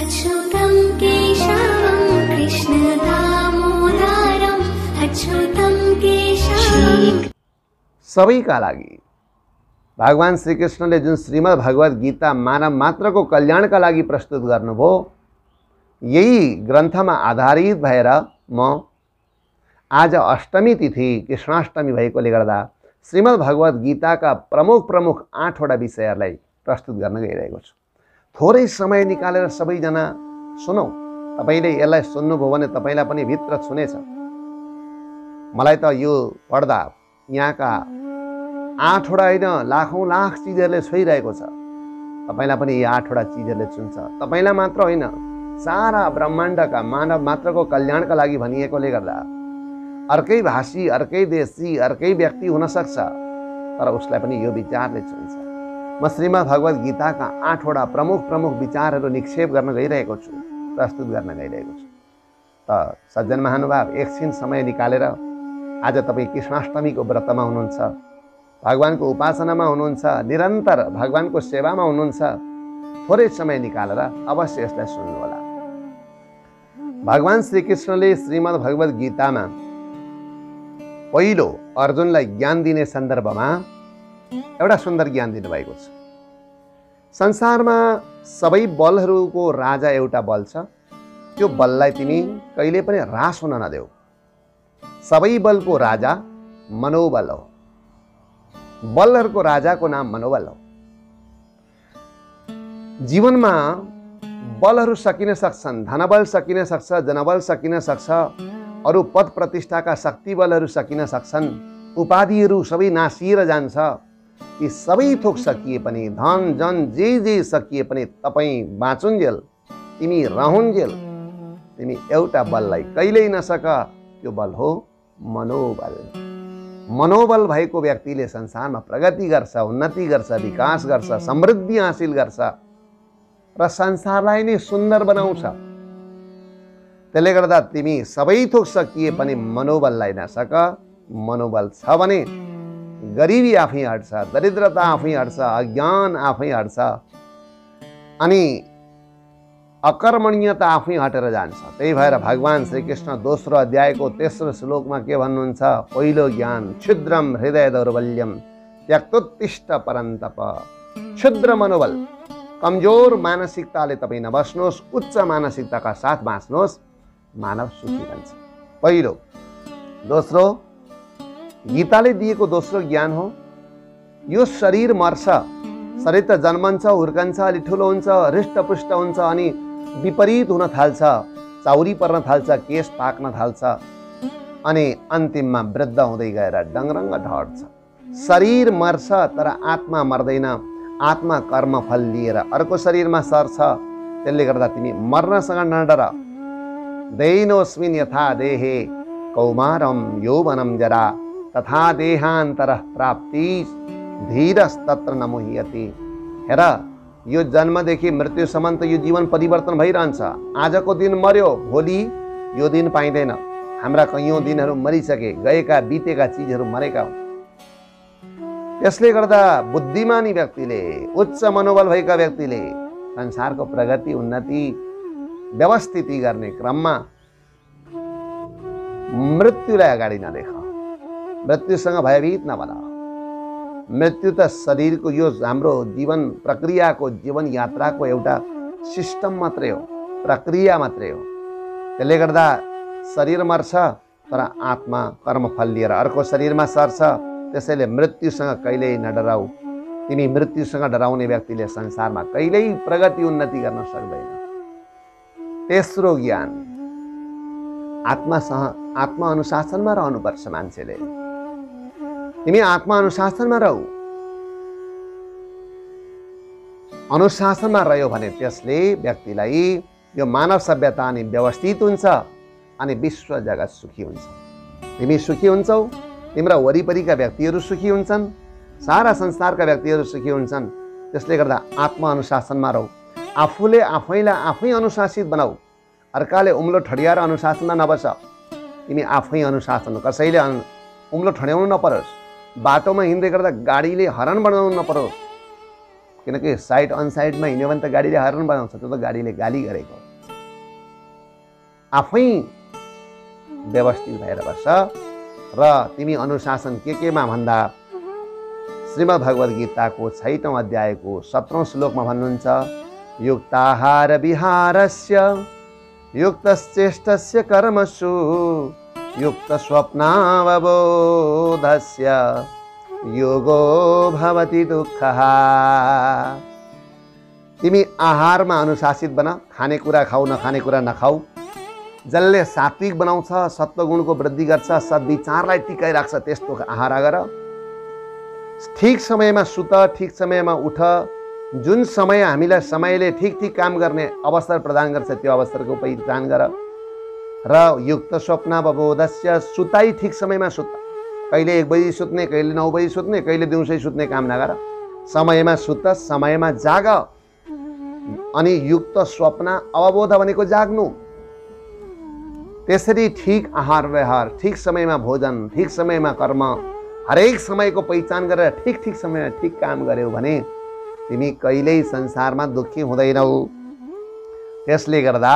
अच्युतं केशवं कृष्णदामोदरं अच्युतं केशवम्। सबैका लागि भगवान श्रीकृष्णले जुन श्रीमद् भगवत गीता मानव मात्रको कल्याणका लागि प्रस्तुत गर्नुभयो, यही ग्रन्थमा आधारित भएर म आज अष्टमी तिथि कृष्णाष्टमी भएकोले गर्दा श्रीमद् भगवत गीताका प्रमुख 8वटा विषयहरूलाई प्रस्तुत गर्न गइरहेको छु। थोरै समय निकालेर सबैजना सुनौ। तपाईले यसलाई सुन्नुभयो भने तपाईलाई पनि भित्र छुनेछ। मलाई त यो पढ्दा यहाँका 8वटा होइन लाखौं लाख चिजहरूले छोइरहेको छ। तपाईलाई पनि यी 8वटा चिजहरूले छुन्छ। तपाईलाई मात्र होइन, सारा ब्रह्माण्डका मानव मात्रको कल्याणका लागि भनिएकोले गर्दा अर्कै भाषी, अर्कै देशी, अर्कै व्यक्ति हुन सक्छ, तर उसलाई पनि यो विचारले छुन्छ। म श्रीमद् भगवत गीताका 8वटा प्रमुख विचारहरू निक्षेप गर्न गइरहेको छु, प्रस्तुत गर्न गइरहेको छु। त सज्जन महानुभाव, एकछिन समय निकालेर आज तपाईँ कृष्णाष्टमीको व्रतमा हुनुहुन्छ, भगवानको उपासनामा हुनुहुन्छ, निरन्तर भगवानको सेवामा हुनुहुन्छ, थोरै समय निकालेर अवश्य यसलाई सुन्नुहोला। भगवान श्रीकृष्णले श्रीमद् भगवत गीतामा पहिलो अर्जुनलाई ज्ञान दिने सन्दर्भमा एउटा सुन्दर ज्ञान दिनुभएको छ। संसारमा सबै बलहरूको राजा एउटा बल छ, त्यो बललाई तिमी कहिले पनि ह्रास हुन नदेऊ। सबै बलको राजा मनोबल हो। बलहरूको राजाको नाम मनोबल हो। जीवनमा बलहरू सकिन सक्छन्, धनबल सकिन सक्छ, जनबल सकिन सक्छ, अरू पद प्रतिष्ठाका शक्ति बलहरू सकिन सक्छन्, उपाधिहरू सबै नासिएर जान्छ। यी सबै थोक सकिए पनि, धन जन जे सकिए पनि तपाईँ बाँचुन्जेल, तिमी रहन्जेल, तिमी एउटा बललाई कहिल्यै नसक। त्यो बल हो मनोबल। मनोबल भएको व्यक्तिले संसारमा प्रगति गर्छ, उन्नति गर्छ, विकास गर्छ, समृद्धि हासिल गर्छ र संसारलाई नै सुन्दर बनाउँछ। त्यसले गर्दा तिमी सबै थोक सकिए पनि मनोबललाई नसक। मनोबल छ भने गरिबी आफै हट्छ, दरिद्रता आफै हट्छ, अज्ञान आफै हट्छ, अनि अकर्मण्यता आफै हटेर जान्छ। त्यही भएर भगवान श्रीकृष्ण दोस्रो अध्यायको तेस्रो श्लोकमा के भन्नुहुन्छ? पहिलो ज्ञान क्षुद्रम हृदय दौर्बल्यम त्यक्तोत्तिष्ठ परन्तप। क्षुद्र मनोबल, कमजोर मानसिकताले तपाईँ नबस्नुहोस्, उच्च मानसिकताका साथ बाँच्नुहोस्, मानव सुखी बन्छ। पहिलो। दोस्रो, गीताले दिएको दोस्रो ज्ञान हो, यो शरीर मर्छ। शरीर त जन्मन्छ, हुर्कन्छ, अलि ठुलो हुन्छ, हृष्टपुष्ट हुन्छ, अनि विपरीत हुन थाल्छ, चाउरी पर्न थाल्छ, केश पाक्न थाल्छ, अनि अन्तिममा वृद्ध हुँदै गएर डङरङ्ग ढड्छ। शरीर मर्छ तर आत्मा मर्दैन। आत्मा कर्म फल लिएर अर्को शरीरमा सर्छ। त्यसले गर्दा तिमी मर्नसँग नडर। दैनोस्मिन् यथा देहे कौमारम यौवनम जरा तथा देहान्तरः प्राप्ति धीरस्तत्र न मुह्यति। हेर, यो जन्मदेखि मृत्युसम्म त यो जीवन परिवर्तन भइरहन्छ। आजको दिन मर्यो, भोलि यो दिन पाइँदैन। हाम्रा कैयौँ दिनहरू मरिसके, गएका बितेका चिजहरू मरेका हुन्। त्यसले गर्दा बुद्धिमानी व्यक्तिले, उच्च मनोबल भएका व्यक्तिले संसारको प्रगति, उन्नति, व्यवस्थिति गर्ने क्रममा मृत्युलाई अगाडि नदेख। मृत्युसँग भयभीत नबन। मृत्यु त शरीरको यो हाम्रो जीवन प्रक्रियाको, जीवन यात्राको एउटा सिस्टम मात्रै हो, प्रक्रिया मात्रै हो। त्यसले गर्दा शरीर मर्छ तर आत्मा कर्मफल लिएर अर्को शरीरमा सर्छ। त्यसैले मृत्युसँग कहिल्यै नडराऊ। तिमी मृत्युसँग डराउने व्यक्तिले संसारमा कहिल्यै प्रगति, उन्नति गर्न सक्दैन। तेस्रो ज्ञान, आत्मा अनुशासनमा रहनुपर्छ मान्छेले। तिमी आत्मा अनुशासनमा रहौ। अनुशासनमा रह्यो भने त्यसले व्यक्तिलाई, यो मानव सभ्यता अनि व्यवस्थित हुन्छ अनि विश्व जगत सुखी हुन्छ। तिमी सुखी हुन्छौ, तिम्रा वरिपरिका व्यक्तिहरू सुखी हुन्छन्, सारा संसारका व्यक्तिहरू सुखी हुन्छन्। त्यसले गर्दा आत्मा अनुशासनमा रहौ। आफूले आफैलाई आफै अनुशासित बनाऊ। अर्काले उम्लो ठडियाएर अनुशासनमा नबस। तिमी आफै अनुशासन, कसैले उम्लो ठड्याउनु नपरोस्। बाटोमा हिँड्दै गर्दा गाडीले हर्न बनाउनु नपरोस्। किनकि साइड अनसाइडमा हिँड्यो भने त गाडीले हर्न बनाउँछ, त्यो त गाडीले गाली गरेको। आफै व्यवस्थित भएर बस्छ र तिमी अनुशासन केमा भन्दा श्रीमद् भगवद गीताको 6औं अध्यायको 17औं श्लोकमा भन्नुहुन्छ, युक्ताहार विहारस्य युक्तश्चेष्टस्य कर्मसु युक्त स्वप्नावबोधस्य योगो भवति दुःखः। तिमी आहारमा अनुशासित बन, खानेकुरा खाऊ नखाने कुरा नखाऊ। जसले सात्विक बनाउँछ, सत्वगुणको वृद्धि गर्छ, सद्विचारलाई टिकाइराख्छ, त्यस्तो आहार गर। ठीक समयमा सुत, ठीक समयमा उठ। जुन समय हामीलाई समयले ठीक ठीक काम गर्ने अवसर प्रदान गर्छ त्यो अवसरको पहिचान गर। र युक्त स्वप्नावबोधस्य, सुताई ठीक समयमा सुत। कहिले 1 बजी सुत्ने, कहिले 9 बजी सुत्ने, कहिले दिउँसै सुत्ने काम नगर। समयमा सुत, समयमा जाग। अनि युक्त स्वप्न अवबोध भनेको जाग्नु। त्यसरी ठीक आहार व्यवहार, ठीक समयमा भोजन, ठीक समयमा कर्म, हरेक समयको पहिचान गरेर ठीक ठीक समयमा ठीक काम गर्यौ भने तिमी कहिल्यै संसारमा दुःखी हुँदैनौ। त्यसले गर्दा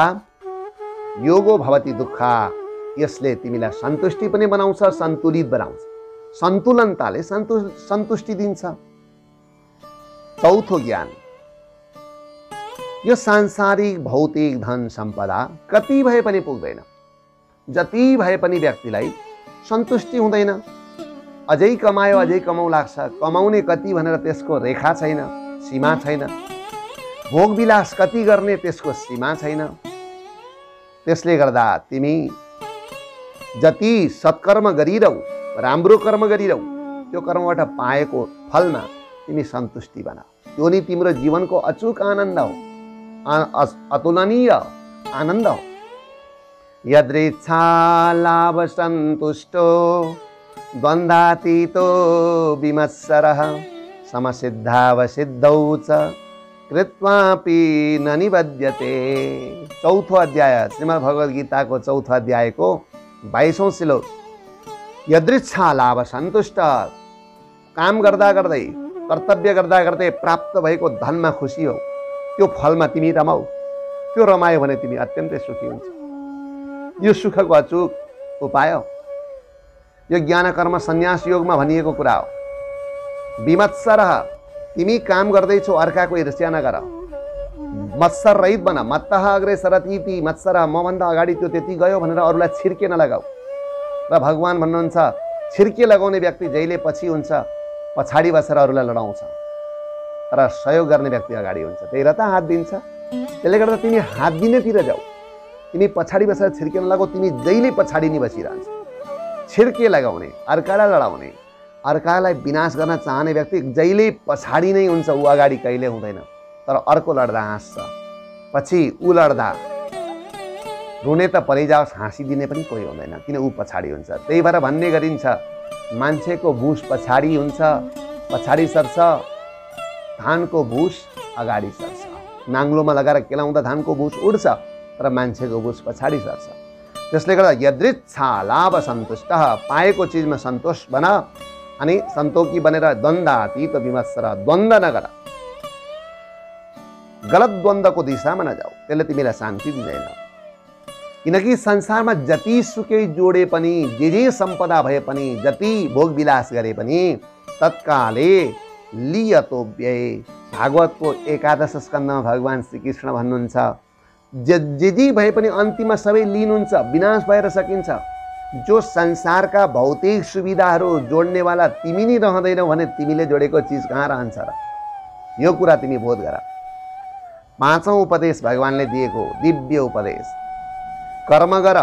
योगो भवति दुःख, यसले तिमीलाई सन्तुष्टि पनि बनाउँछ, सन्तुलित बनाउँछ। सन्तुलनताले सन्तुष्टि दिन्छ। चौथो ज्ञान, यो सांसारिक भौतिक धन सम्पदा कति भए पनि पुग्दैन। जति भए पनि व्यक्तिलाई सन्तुष्टि हुँदैन। अझै कमायो, अझै कमाउ लाग्छ। कमाउने कति भनेर त्यसको रेखा छैन, सीमा छैन। भोगविलास कति गर्ने त्यसको सीमा छैन। त्यसले गर्दा तिमी जति सत्कर्म गरिरहौ, राम्रो कर्म गरिरहौ, त्यो कर्मबाट पाएको फलमा तिमी सन्तुष्टि बना। त्यो नि तिम्रो जीवनको अचूक आनन्द हो, अतुलनीय आनन्द हो। यदृच्छा लाभ सन्तुष्टो द्वन्द्वातीतो विमत्सरः समसिद्धावसिद्धौ च कृत्वापि न निबध्यते। चौथो अध्याय श्रीमद् भगवद गीताको 4औं अध्यायको 22औं श्लोक। यदृच्छा लाभ सन्तुष्ट, काम गर्दा गर्दै, कर्तव्य गर्दा गर्दै प्राप्त भएको धनमा खुसी हो, त्यो फलमा तिमी रमाऊ। त्यो रमायो भने तिमी अत्यन्तै सुखी हुन्छ। यो सुखको अचूक उपाय हो। यो ज्ञान कर्म सन्यास योगमा भनिएको कुरा हो। विमत्सर, तिमी काम गर्दैछौ, अर्काको ईर्ष्या नगर। मत्सर रहित बन। मत्तः अग्रे सरतीति, मत्सर, मभन्दा अगाडि त्यो त्यति गयो भनेर अरूलाई छिर्के नलगाऊ। र भगवान भन्नुहुन्छ, छिर्के लगाउने व्यक्ति जहिले पछि हुन्छ, पछाडि बसेर अरूलाई लडाउँछ। तर सहयोग गर्ने व्यक्ति अगाडि हुन्छ, त्यही र त हात दिन्छ। त्यसले गर्दा तिमी हात दिनेतिर जाऊ। तिमी पछाडि बसेर छिर्के नलगाऊ, तिमी जहिले पछाडि नै बसिरहन्छ। छिर्के लगाउने, अर्कालाई लडाउने, अर्कालाई विनाश गर्न चाहने व्यक्ति जहिले पछाडि नै हुन्छ, ऊ अगाडि कहिले हुँदैन। तर अर्को लड्दा हाँस्छ, पछि ऊ लड्दा रुने त परिजाओस्, हाँसिदिने पनि कोही हुँदैन, किन ऊ पछाडि हुन्छ। त्यही भएर भन्ने गरिन्छ, मान्छेको भुस पछाडि हुन्छ, पछाडि सर्छ, धानको भुस अगाडि सर्छ। नाङ्लोमा लगाएर केलाउँदा धानको भुस उड्छ, तर मान्छेको भुस पछाडि सर्छ। त्यसले गर्दा यदृच्छा लाभ सन्तुष्ट, पाएको चिजमा सन्तोष बन। अनि सन्तोकी बनेर द्वन्द्वातीत विमत्सर, द्वन्द्व नगर। गलत द्वन्द्वको दिशामा नजाऊ, त्यसले तिमीलाई शान्ति दिँदैन। किनकि संसारमा जति सुकै जोडे पनि, जे सम्पदा भए पनि, जति भोगविलास गरे पनि तत्काले लियतो व्यय। भागवतको 11 स्कन्धमा भगवान श्रीकृष्ण भन्नुहुन्छ, जे भए पनि अन्तिममा सबै लिनुहुन्छ, विनाश भएर सकिन्छ। जो संसारका भौतिक सुविधाहरू जोड्नेवाला तिमी नै रहँदैनौ भने तिमीले जोडेको चिज कहाँ रहन्छ र? यो कुरा तिमी बोध गर। 5औं उपदेश भगवानले दिएको दिव्य उपदेश, कर्म गर।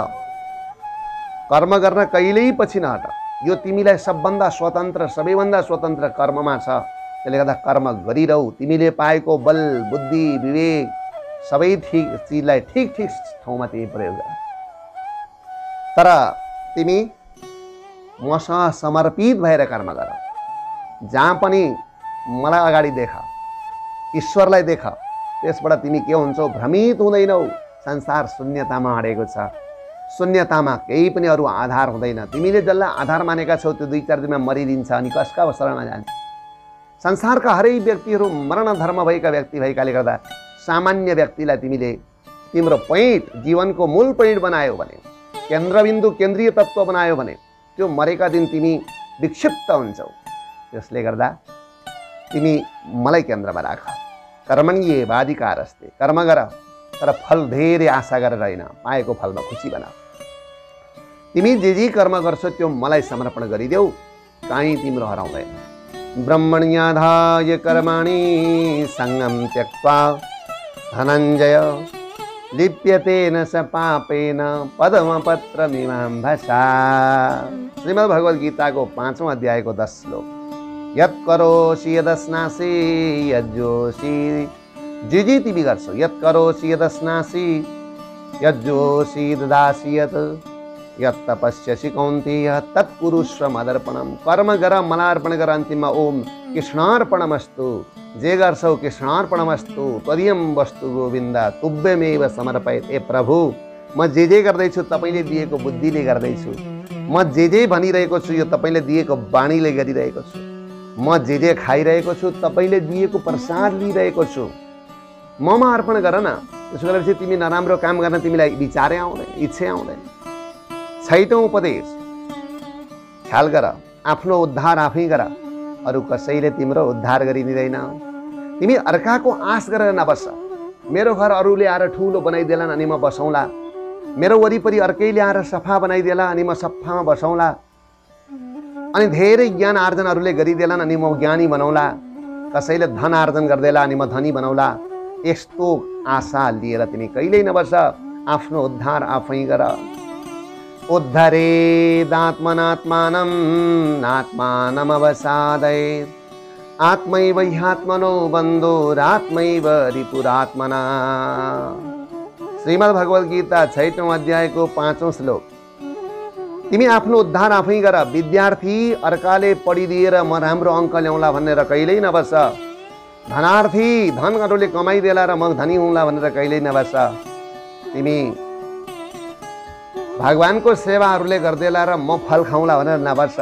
कर्म गर्न कहिल्यै पछि नहट। यो तिमीलाई सबभन्दा स्वतन्त्र, सबैभन्दा स्वतन्त्र कर्ममा छ। त्यसले गर्दा कर्म गरिरहौ। तिमीले पाएको बल, बुद्धि, विवेक सबै ठीक चिजलाई ठीक ठीक ठाउँमा तिमी प्रयोग गर। तर तिमी मसँग समर्पित भएर कर्म गर। जहाँ पनि मलाई अगाडि देख, ईश्वरलाई देख, त्यसबाट तिमी के हुन्छौ? भ्रमित हुँदैनौ। संसार शून्यतामा अडेको छ। शून्यतामा केही पनि अरू आधार हुँदैन। तिमीले जसलाई आधार मानेका छौ त्यो 2-4 दिनमा मरिदिन्छ अनि कसका शरणमा जान्छ? संसारका हरेक व्यक्तिहरू मरण धर्म भएका व्यक्ति भएकाले गर्दा सामान्य व्यक्तिलाई तिमीले तिम्रो पोइन्ट, जीवनको मूल पोइन्ट बनायो भने, केन्द्रबिन्दु केन्द्रीय तत्त्व बनायो भने त्यो मरेका दिन तिमी विक्षिप्त हुन्छौ। त्यसले गर्दा तिमी मलाई केन्द्रमा राख। कर्मण्येवाधिकारस्ते, कर्म गर तर फल धेरै आशा गरेर होइन, पाएको फलमा खुसी बना। तिमी जे कर्म गर्छौ त्यो मलाई समर्पण गरिदेऊ, काहीँ तिम्रो हराउँदैन। ब्रह्मण्याधाय कर्माणि सङ्गम त्यक्त्वा धनञ्जय लिप्यते न स पापेन पद्मपत्रमिवाम्भसा। श्रीमद् भगवद गीताको 5औं अध्यायको 10 श्लोक। यत् करोषि यदस्नासि यज्जोषि, जे तिमी गर्छौ, यत् करोषि यदस्नासि यज्जोषि ददासि यत् यत् तपस्यसि कौन्तेय तत्कुरुष्व मदर्पणम। कर्म गर, मलाई अर्पण गर, अन्तिममा ओम कृष्णार्पणमस्तु। जे गर्छौ कृष्णार्पणमस्तु, त्वदीयं वस्तु गोविन्द तुभ्यमेव समर्पयेत्। ए प्रभु, म जे गर्दैछु तपाईँले दिएको बुद्धिले गर्दैछु। म जे भनिरहेको छु यो तपाईँले दिएको बाणीले गरिरहेको छु। म जे खाइरहेको छु तपाईँले दिएको प्रसाद लिइरहेको छु। ममा अर्पण गर न। त्यसो गरेपछि तिमी नराम्रो काम गर्न तिमीलाई विचारै आउँदैन, इच्छै आउँदैन। 6औं उपदेश, ख्याल गर, आफ्नो उद्धार आफै गर, अरू कसैले तिम्रो उद्धार गरिदिँदैन। तिमी अर्काको आश गरेर नबस। मेरो घर अरूले आएर ठुलो बनाइदेलान् अनि म बसौँला, मेरो वरिपरि अर्कैले आएर सफा बनाइदेला अनि म सफामा बसौँला, अनि धेरै ज्ञान आर्जन अरूले गरिदेलान् अनि म ज्ञानी बनाउला, कसैले धन आर्जन गर्देला अनि म धनी बनाउला। यस्तो आशा लिएर तिमी कहिल्यै नबस। आफ्नो उद्धार आफै गर। उद्धरेदात्मनात्मानं नात्मानम् अवसादयेत्, आत्मैव ह्यात्मनो बन्धुरात्मैव रिपुरात्मना। श्रीमद् भगवद गीता 6औं अध्यायको 5औं श्लोक। तिमी आफ्नो उद्धार आफै गर। विद्यार्थी अर्काले पढिदिएर म राम्रो अङ्क ल्याउँला भनेर कहिल्यै नबस। धनार्थी धन अरूले कमाइदेला र म धनी हुँला भनेर कहिल्यै नबस। तिमी भगवानको सेवाहरूले गर्देला र म फल खाउँला भनेर नबस।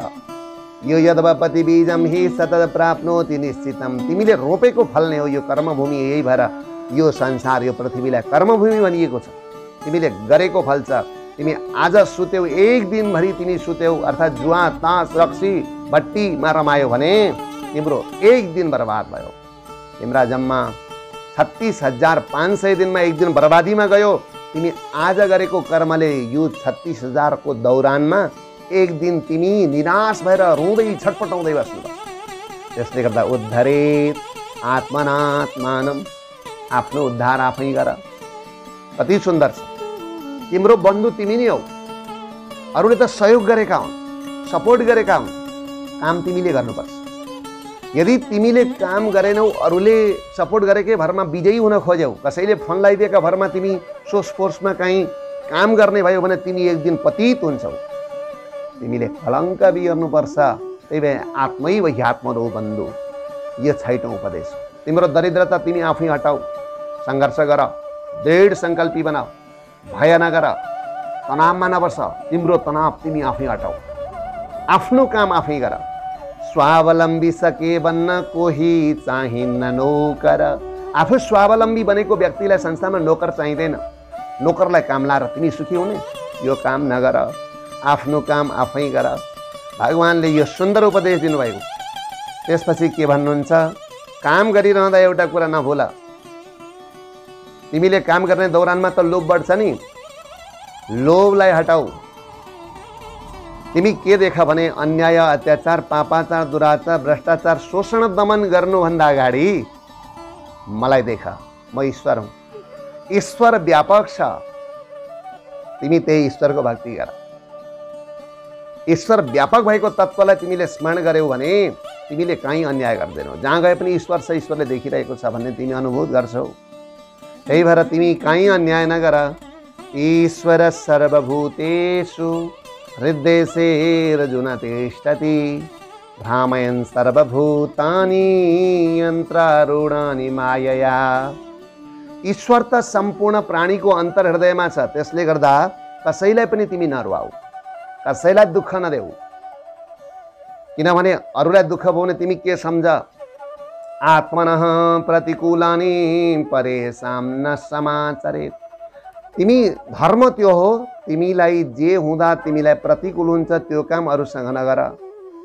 यो यद्वपति बीजम हि सतत प्राप्नोति निश्चितम। तिमीले रोपेको फल नै हो यो कर्मभूमि। यही भएर यो संसार, यो पृथ्वीलाई कर्मभूमि भनिएको छ। तिमीले गरेको फल छ। तिमी आज सुत्यौ, एक दिनभरि तिमी सुत्यौ, अर्थात् जुवा तास रक्सी भट्टीमा रमायो भने तिम्रो एक दिन बर्बाद भयो। तिम्रा जम्मा 36,500 दिनमा एक दिन बर्बादीमा गयो। तिमी आज गरेको कर्मले यो 36,000 को दौरानमा एक दिन तिमी निराश भएर रुँदै छटपटाउँदै बस्नु। त्यसले गर्दा उद्धरेत आत्मनात्मानम, आफ्नो उद्धार आफै गर। कति सुन्दर छ। तिम्रो बन्धु तिमी नै हौ। अरूले त सहयोग गरेका हुन्, सपोर्ट गरेका हुन्, काम तिमीले गर्नुपर्छ। यदि तिमीले काम गरेनौ, अरूले सपोर्ट गरेकै भरमा विजयी हुन खोज्यौ, कसैले फोन लगाइदिएका भरमा तिमी सोर्स फोर्समा कहीँ काम गर्ने भयो भने तिमी एक दिन पतित हुन्छौ। तिमीले कलङ्क बिहोर्नुपर्छ। त्यही भएर आत्मै ह्यात्मनो बन्धु, यो 6औं उपदेश। तिम्रो दरिद्रता तिमी आफै हटाऊ, सङ्घर्ष गर, दृढ सङ्कल्पी बनाऊ, भय नगर, तनावमा नबस। तिम्रो तनाव तिमी आफै हटाऊ, आफ्नो काम आफै गर। स्वावलम्बी सके बन्न कोही चाहिन्न नोकर। आफू स्वावलम्बी बनेको व्यक्तिलाई संसारमा नोकर चाहिँदैन। नोकरलाई काम लाएर तिमी सुखी हुने, यो काम नगर। आफ्नो काम आफै गर। भगवानले यो सुन्दर उपदेश दिनुभएको। त्यसपछि के भन्नुहुन्छ? काम गरिरहँदा एउटा कुरा नभुल, तिमीले काम गर्ने दौरानमा त लोभ बढ्छ नि, लोभलाई हटाऊ। तिमी के देख भने अन्याय, अत्याचार, पापाचार, दुराचार, भ्रष्टाचार, शोषण दमन गर्नुभन्दा अगाडि मलाई देख, म ईश्वर हुँ। ईश्वर व्यापक छ। तिमी त्यही ईश्वरको भक्ति गर। ईश्वर व्यापक भएको तत्त्वलाई तिमीले स्मरण गर्यौ भने तिमीले कहीँ अन्याय गर्दैनौ। जहाँ गए पनि ईश्वर छ, ईश्वरले देखिरहेको छ भन्ने तिमी अनुभूत गर्छौ। त्यही भएर तिमी कहीँ अन्याय नगर। ईश्वर सर्वभूतेषु हृद्देशेर्जुन तिष्ठति, भ्रामयन् सर्वभूतानि यन्त्रारूढानि मायया। ईश्वर त सम्पूर्ण प्राणीको अन्तर हृदयमा छ। त्यसले गर्दा कसैलाई पनि तिमी नरुवाऊ, कसैलाई दुःख नदेऊ। किनभने अरूलाई दुःख भयो भने तिमी के सम्झ? आत्मनः प्रतिकूलानि परेषां न समाचरेत्। तिमी धर्म त्यो हो, तिमीलाई जे हुँदा तिमीलाई प्रतिकूल हुन्छ त्यो काम अरूसँग नगर।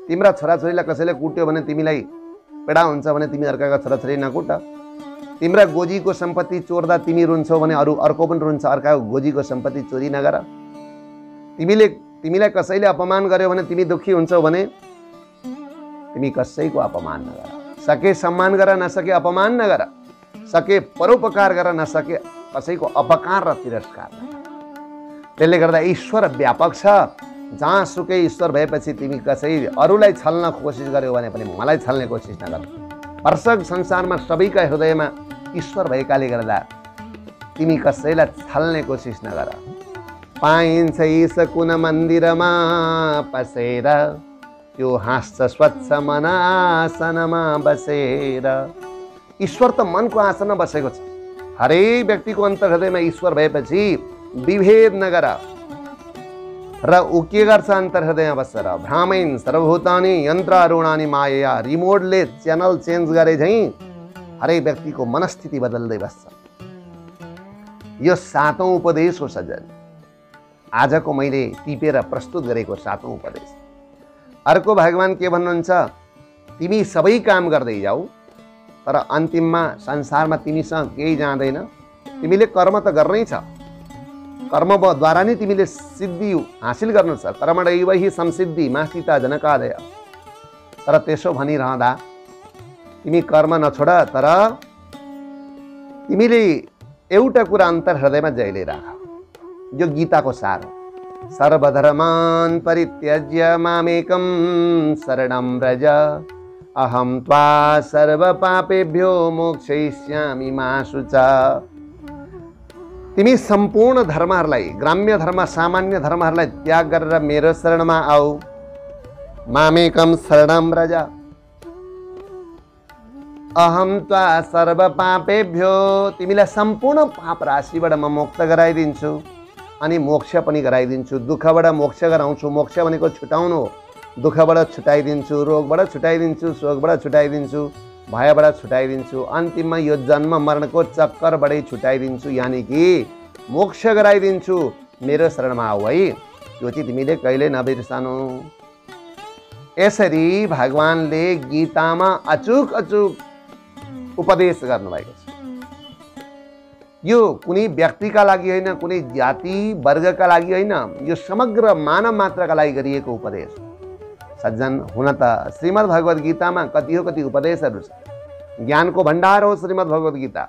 तिम्रा छोराछोरीलाई कसैले कुट्यो भने तिमीलाई पीडा हुन्छ भने तिमी अर्काका छोराछोरी नकुट। तिम्रा गोजीको सम्पत्ति चोर्दा तिमी रुन्छौ भने अर्को पनि रुन्छ, अर्काको गोजीको सम्पत्ति चोरी नगर। तिमीलाई कसैले अपमान गर्यो भने तिमी दुःखी हुन्छौ भने तिमी कसैको अपमान नगर। सके सम्मान गर, नसके अपमान नगर। सके परोपकार गर, नसके कसैको अपकार र तिरस्कार नगर। त्यसले गर्दा ईश्वर व्यापक छ। जहाँसुकै ईश्वर भएपछि तिमी कसै अरूलाई छल्न कोसिस गर्यो भने पनि मलाई छल्ने कोसिस नगर। भरसक संसारमा सबैका हृदयमा ईश्वर भएकाले गर्दा तिमी कसैलाई छल्ने कोसिस नगर। पाइन्छ ईश कुन मन्दिरमा पसेर, त्यो हाँस्छ स्वच्छ मन आसनमा बसेर। ईश्वर त मनको आसनमा बसेको छ। हरेक व्यक्तिको अन्तर्हृदयमा ईश्वर भएपछि विभेद नगर। र ऊ के गर्छ अन्तर्हृदयमा बसेर? भ्रामैन सर्वभूतानि यन्त्रारूढानि माया। रिमोटले च्यानल चेन्ज गरे झैँ हरेक व्यक्तिको मनस्थिति बदल्दै बस्छ। यो 7औं उपदेश हो सज्जन, आजको मैले टिपेर प्रस्तुत गरेको 7औं उपदेश। अर्को भगवान के भन्नुहुन्छ? तिमी सबै काम गर्दै जाऊ, तर अन्तिममा संसारमा तिमीसँग केही जाँदैन। तिमीले कर्म त गर्नै छ, कर्मद्वारा नै तिमीले सिद्धि हासिल गर्नु छ। कर्मणैव हि संसिद्धि मा सीता जनकादय। तर त्यसो भनिरहँदा तिमी कर्म नछोड, तर तिमीले एउटा कुरा अन्तर्हृदयमा जहिले राख। यो गीताको सार हो। सर्वधर्मान् परित्यज्य मामेकं शरणं व्रज, अहं त्वा सर्वपापेभ्यो मोक्षयिष्यामि मा शुच। तिमी सम्पूर्ण धर्महरूलाई, ग्राम्य धर्म, सामान्य धर्महरूलाई त्याग गरेर मेरो शरणमा आऊ। मामेकं शरणं व्रज, अहं त्वा सर्वपापेभ्यो। तिमीलाई सम्पूर्ण पाप राशिबाट म मुक्त गराइदिन्छु अनि मोक्ष पनि गराइदिन्छु। दुःखबाट मोक्ष गराउँछु। मोक्ष भनेको छुटाउनु हो। दुःखबाट छुटाइदिन्छु, रोगबाट छुटाइदिन्छु, शोकबाट छुटाइदिन्छु, भयबाट छुटाइदिन्छु। अन्तिममा यो जन्म मरणको चक्करबाटै छुटाइदिन्छु, यानि कि मोक्ष गराइदिन्छु। मेरो शरणमा आऊ है। यो चाहिँ तिमीले कहिले नबिर्सनु। यसरी भगवानले गीतामा अचूक उपदेश गर्नुभएको छ। यो कुनै व्यक्तिका लागि होइन, कुनै जाति वर्गका लागि होइन, यो समग्र मानव मात्रका लागि गरिएको उपदेश। सज्जन, हुन त श्रीमद् भगवत गीतामा कति उपदेशहरू छ। ज्ञानको भण्डार हो श्रीमद् भगवत गीता।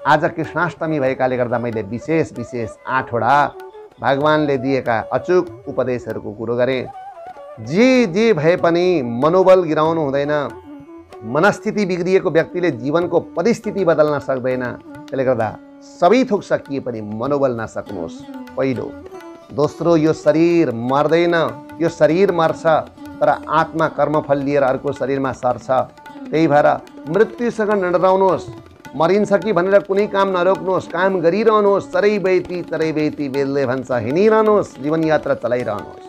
आज कृष्णाष्टमी भएकाले गर्दा मैले विशेष 8वटा भगवानले दिएका अचूक उपदेशहरूको कुरो गरेँ। जे भए पनि मनोबल गिराउनु हुँदैन। मनस्थिति बिग्रिएको व्यक्तिले जीवनको परिस्थिति बदल्न सक्दैन। त्यसले गर्दा सबै थोक सकिए पनि मनोबल नसक्नुहोस्, पहिलो। दोस्रो, यो शरीर मर्दैन, यो शरीर मर्छ, तर आत्मा कर्मफल लिएर अर्को शरीरमा सर्छ। त्यही भएर मृत्युसँग नडराउनुहोस्। मरिन्छ कि भनेर कुनै काम नरोक्नुहोस्, काम गरिरहनुहोस्। चरै बेती बेलले भन्छ, हिँडिरहनुहोस्, जीवनयात्रा चलाइरहनुहोस्।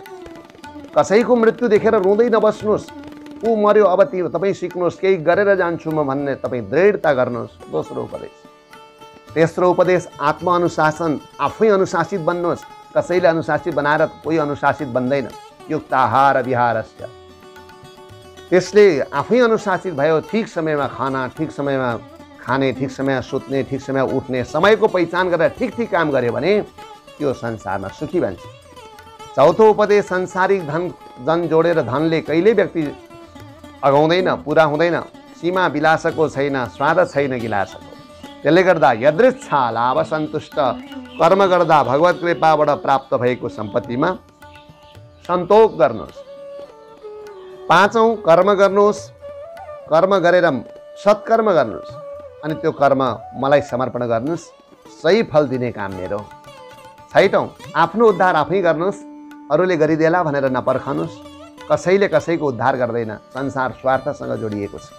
कसैको मृत्यु देखेर रुँदै नबस्नुहोस्। ऊ मर्यो, अब तपाईँ सिक्नुहोस्, केही गरेर जान्छु म भन्ने तपाईँ दृढता गर्नुहोस्। दोस्रो उपदेश। तेस्रो उपदेश, आत्मअनुशासन। आफै अनुशासित बन्नुहोस्। कसैले अनुशासित बनाएर कोही अनुशासित बन्दैन। युक्ताहार विहारस्य। त्यसले आफै अनुशासित भयो। ठिक समयमा खाना, ठिक समयमा खाने, ठिक समयमा सुत्ने, ठिक समयमा उठ्ने, समयको पहिचान गरेर ठिक ठिक काम गर्यो भने त्यो संसारमा सुखी बन्छ। चौथो उपदेश, सांसारिक जन जोडेर धनले कहिले व्यक्ति अगाउँदैन, पुरा हुँदैन। सीमा विलासको छैन, स्वाद छैन गिलासको। त्यसले गर्दा यदृच्छा लाभ सन्तुष्ट, कर्म गर्दा भगवत कृपाबाट प्राप्त भएको सम्पत्तिमा सन्तोष गर्नुहोस्। पाँचौं, कर्म गर्नुहोस्। कर्म गरेर सत्कर्म गर्नुहोस् अनि त्यो कर्म मलाई समर्पण गर्नुहोस्। सही फल दिने काम मेरो। छैटौं, आफ्नो उद्धार आफै गर्नुहोस्। अरूले गरिदेला भनेर नपर्खनुहोस्। कसैले कसैको उद्धार गर्दैन। संसार स्वार्थसँग जोडिएको छ।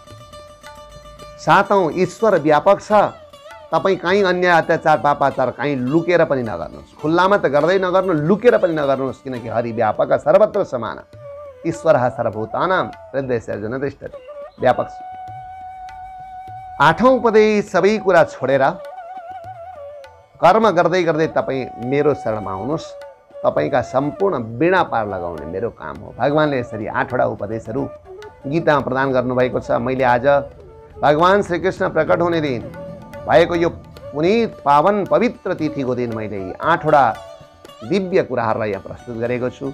सातौं, ईश्वर व्यापक छ। तपाईँ कहीँ अन्याय अत्याचार पापाचार कहीँ लुकेर पनि नगर्नुहोस्। खुल्लामा त गर्दै नगर्नु, लुकेर पनि नगर्नुहोस्, किनकि हरि व्यापक सर्वत्र समान। ईश्वर सर्वभूतानां हृदय सर्जन तिष्ठति। व्यापक छ। आठौं उपदेश सबै कुरा छोडेर कर्म गर्दै गर्दै तपाईँ मेरो शरणमा आउनुहोस्। तपाईँका सम्पूर्ण बिना पार लगाउने मेरो काम हो। भगवानले यसरी 8वटा उपदेशहरू गीतामा प्रदान गर्नुभएको छ। मैले आज भगवान श्रीकृष्ण प्रकट हुने दिन भएको यो पुनीत पावन पवित्र तिथिको दिन मैले यी 8वटा दिव्य कुराहरूलाई यहाँ प्रस्तुत गरेको छु,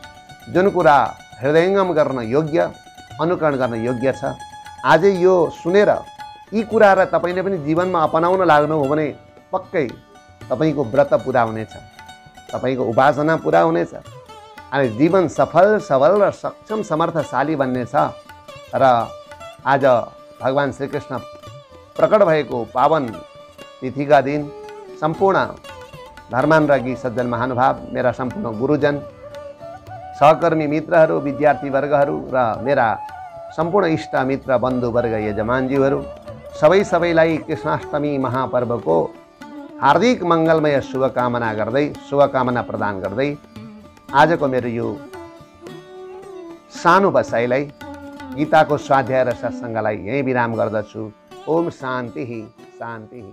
जुन कुरा हृदयङ्गम गर्न योग्य, अनुकरण गर्न योग्य छ। आज यो सुनेर यी कुराहरूलाई तपाईँले पनि जीवनमा अपनाउन लाग्नु हो भने पक्कै तपाईँको व्रत पुरा हुनेछ, तपाईँको उपासना पुरा हुनेछ अनि जीवन सफल सबल र सक्षम समर्थशाली बन्नेछ। र आज भगवान श्रीकृष्ण प्रकट भएको पावन तिथिका दिन सम्पूर्ण धर्मानुरागी सज्जन महानुभाव, मेरा सम्पूर्ण गुरुजन, सहकर्मी मित्रहरू, विद्यार्थीवर्गहरू र मेरा सम्पूर्ण इष्ट मित्र बन्धुवर्ग यजमानजीहरू सबैलाई कृष्णाष्टमी महापर्वको हार्दिक मङ्गलमय शुभकामना प्रदान गर्दै आजको मेरो यो सानो बसाइलाई गीताको स्वाध्याय र सत्सङ्गलाई यहीँ विराम गर्दछु। ओम शान्ति शान्ति।